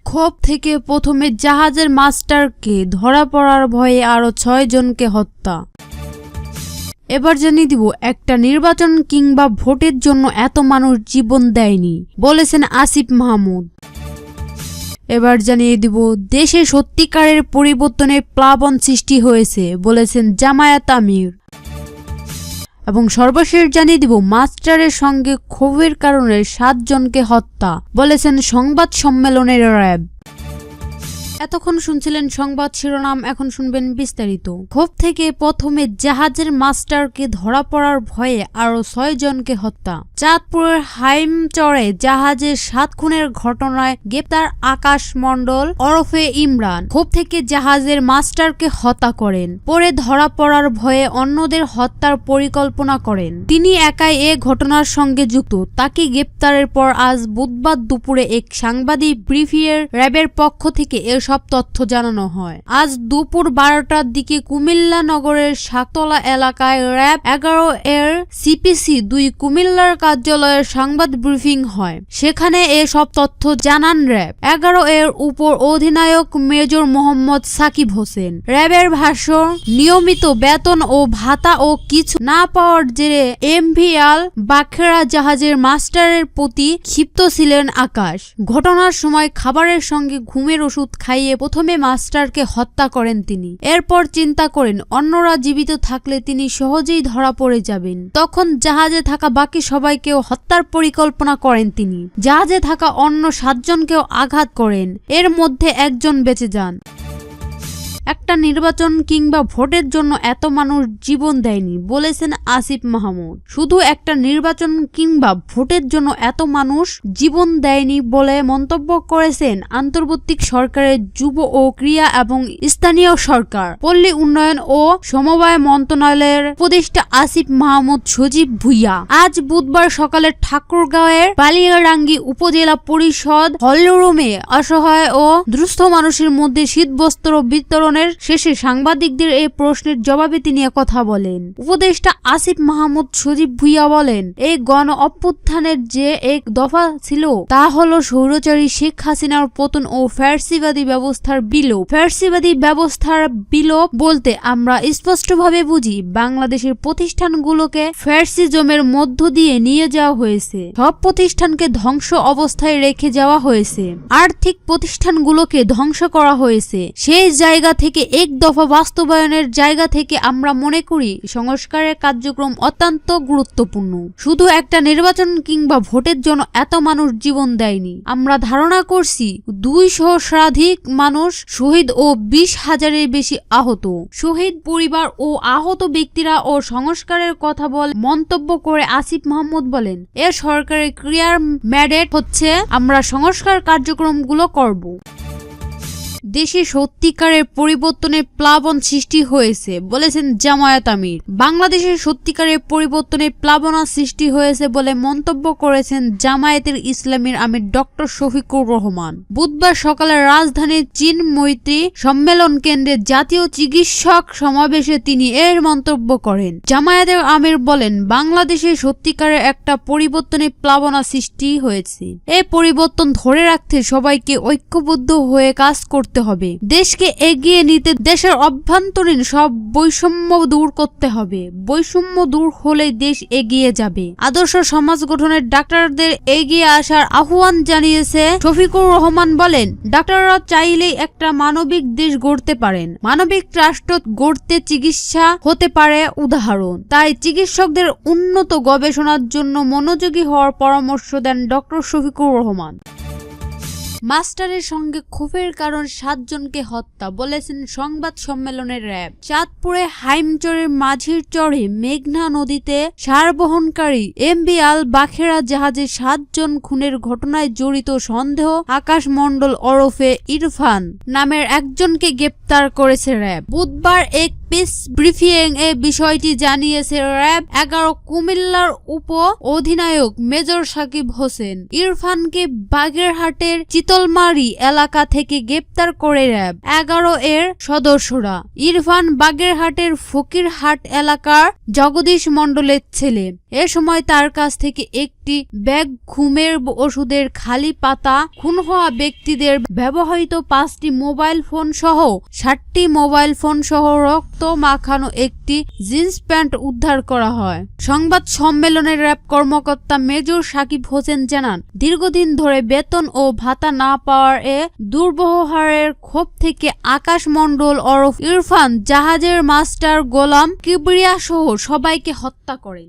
ক্ষোভ থেকে প্রথমে জাহাজের মাস্টারকে ধরা পড়ার ভয়ে আরো 6 জনকে হত্যা। এবার জানিয়ে দিব, একটা নির্বাচন কিংবা ভোটের জন্য এত মানুষ জীবন দেয়নি বলেছেন আসিফ মাহমুদ। এবার জানিয়ে দিব, দেশে সত্যিকারের পরিবর্তনে প্লাবন সৃষ্টি হয়েছে বলেছেন জামায়াত আমির। এবং সর্বশেষ জানিয়ে দিব, মাস্টারের সঙ্গে ক্ষোভের কারণে 7 জনকে হত্যা বলেছেন সংবাদ সম্মেলনের র্যাব। এতক্ষণ শুনছিলেন সংবাদ শিরোনাম, এখন শুনবেন বিস্তারিত। ক্ষোভ থেকে প্রথমে জাহাজের মাস্টারকে ধরা পড়ার ভয়ে আরো 6 জনকে হত্যা। চাঁদপুরের হাইমচরে জাহাজের 7 খুনের ঘটনায় গ্রেপ্তার আকাশ মণ্ডল ওরফে ইমরান ক্ষোভ থেকে জাহাজের মাস্টারকে হত্যা করেন। পরে ধরা পড়ার ভয়ে অন্যদের হত্যার পরিকল্পনা করেন। তিনি একাই এ ঘটনার সঙ্গে যুক্ত। তাকে গ্রেপ্তারের পর আজ বুধবার দুপুরে এক সাংবাদিক ব্রিফিংয়ে র্যাবের পক্ষ থেকে সব তথ্য জানানো হয়। আজ দুপুর 12টার দিকে কুমিল্লা নগরের শাকতলা এলাকায় র্যাব 11 এর সিপিসি 2 কুমিল্লার কার্যালয়ের সংবাদ ব্রিফিং হয়। সেখানে সব তথ্য জানান র্যাব 11 এর উপর অধিনায়ক মেজর মোহাম্মদ সাকিব হোসেন। র্যাবের ভাষ্য, নিয়মিত বেতন ও ভাতা ও কিছু না পাওয়ার জেরে এমভিআল বাখেরা জাহাজের মাস্টারের প্রতি ক্ষিপ্ত ছিলেন আকাশ। ঘটনার সময় খাবারের সঙ্গে ঘুমের ওষুধ খাইয়ে প্রথমে মাস্টারকে হত্যা করেন তিনি। এরপর চিন্তা করেন অন্যরা জীবিত থাকলে তিনি সহজেই ধরা পড়ে যাবেন। তখন জাহাজে থাকা বাকি সবাইকেও হত্যার পরিকল্পনা করেন তিনি। জাহাজে থাকা অন্য 7 জনকেও আঘাত করেন। এর মধ্যে 1 জন বেঁচে যান। একটা নির্বাচন কিংবা ভোটের জন্য এত মানুষ জীবন দেয়নি বলেছেন আসিফ মাহমুদ। শুধু একটা নির্বাচন কিংবা ভোটের জন্য এত মানুষ জীবন দেয়নি বলে মন্তব্য করেছেন অন্তর্বর্তী সরকারের যুব ও ক্রীড়া এবং স্থানীয় সরকার, পল্লী উন্নয়ন ও সমবায় মন্ত্রণালয়ের উপদেষ্টা আসিফ মাহমুদ সজীব ভুইয়া। আজ বুধবার সকালে ঠাকুরগাঁওয়ের বালিয়ারাঙ্গি উপজেলা পরিষদ হলরুমে অসহায় ও দুস্থ মানুষের মধ্যে শীতবস্ত্র বিতরণ শেষে সাংবাদিকদের এই প্রশ্নের জবাবে তিনি কথা বলেন। উপদেষ্টা আসিফ মাহমুদ সজীব ভুইয়া বলেন, এই গণ অভ্যুত্থানের যে এক দফা ছিল তা হলো স্বৈরাচারী শেখ হাসিনার পতন ও ফ্যাসিবাদী ব্যবস্থার বিলোপ। ফ্যাসিবাদী ব্যবস্থার বিলোপ বলতে আমরা স্পষ্টভাবে বুঝি বাংলাদেশের প্রতিষ্ঠানগুলোকে ফ্যাসিজমের মধ্য দিয়ে নিয়ে যাওয়া হয়েছে। সব প্রতিষ্ঠানকে ধ্বংস অবস্থায় রেখে যাওয়া হয়েছে। আর্থিক প্রতিষ্ঠানগুলোকে ধ্বংস করা হয়েছে। সেই জায়গা থেকে এক দফা বাস্তবায়নের জায়গা থেকে আমরা মনে করি সংস্কারের কার্যক্রম অত্যন্ত গুরুত্বপূর্ণ। শুধু একটা নির্বাচন কিংবা ভোটের জন্য এত মানুষ জীবন দেয়নি। আমরা ধারণা করছি 200 মানুষ শহীদ ও 20,000-এর বেশি আহত। শহীদ পরিবার ও আহত ব্যক্তিরা ও সংস্কারের কথা মন্তব্য করে আসিফ মাহমুদ বলেন, এ সরকারের ক্লিয়ার ম্যান্ডেট হচ্ছে আমরা সংস্কার কার্যক্রমগুলো করব। দেশে সত্যিকারের পরিবর্তনের প্লাবন সৃষ্টি হয়েছে বলেছেন জামায়াত আমির। বাংলাদেশের সত্যিকারের পরিবর্তনের প্লাবনা সৃষ্টি হয়েছে বলে মন্তব্য করেছেন জামায়াতের ইসলামীর আমির ডক্টর শফিকুর রহমান। বুধবার সকালে রাজধানীর চীন মৈত্রী সম্মেলন কেন্দ্রে জাতীয় চিকিৎসক সমাবেশে তিনি এর মন্তব্য করেন। জামায়াতের আমির বলেন, বাংলাদেশে সত্যিকারের একটা পরিবর্তনের প্লাবনা সৃষ্টি হয়েছে। এই পরিবর্তন ধরে রাখতে সবাইকে ঐক্যবদ্ধ হয়ে কাজ করতে হবে। দেশকে এগিয়ে নিতে দেশের অভ্যন্তরীণ সব বৈষম্য দূর করতে হবে। বৈষম্য দূর হলে দেশ এগিয়ে যাবে। আদর্শ সমাজ গঠনের ডাক্তারদের এগিয়ে আসার আহ্বান জানিয়েছে শফিকুর রহমান। বলেন, ডাক্তাররা চাইলেই একটা মানবিক দেশ গড়তে পারেন। মানবিক রাষ্ট্র গড়তে চিকিৎসা হতে পারে উদাহরণ। তাই চিকিৎসকদের উন্নত গবেষণার জন্য মনোযোগী হওয়ার পরামর্শ দেন ডক্টর শফিকুর রহমান। মাস্টারের সঙ্গে ক্ষোভের কারণ 7 জনকে হত্যা বলেছেন সংবাদ সম্মেলনের র্যাব। চাঁদপুরে হাইমচরের মাঝির চরে মেঘনা নদীতে সার বহনকারী এমভিআল বাখেরা জাহাজে 7 জন খুনের ঘটনায় জড়িত সন্দেহ আকাশ মণ্ডল ওরফে ইরফান নামের একজনকে গ্রেপ্তার করেছে র্যাব। বুধবার এক প্রেস ব্রিফিং এ বিষয়টি জানিয়েছে র্যাব 11 কুমিল্লার উপ অধিনায়ক মেজর সাকিব হোসেন। ইরফানকে বাগেরহাটের চিতলমারি এলাকা থেকে গ্রেপ্তার করে র্যাব 11 এর সদস্যরা। ইরফান বাগেরহাটের ফকিরহাট এলাকার জগদীশ মণ্ডলের ছেলে। এ সময় তার কাছ থেকে একটি ব্যাগ ঘুমের ওষুধের খালি পাতা, খুন হওয়া ব্যক্তিদের ব্যবহৃত 5টি মোবাইল ফোন সহ 60টি মোবাইল ফোন সহ রক্ত মাখানো একটি জিন্স প্যান্ট উদ্ধার করা হয়। সংবাদ সম্মেলনে র্যাব কর্মকর্তা মেজর সাকিব হোসেন জানান, দীর্ঘদিন ধরে বেতন ও ভাতা না পাওয়ার এ দুর্ব্যবহারের ক্ষোভ থেকে আকাশ মণ্ডল ওরফ ইরফান জাহাজের মাস্টার গোলাম কিবরিয়া সহ সবাইকে হত্যা করেন।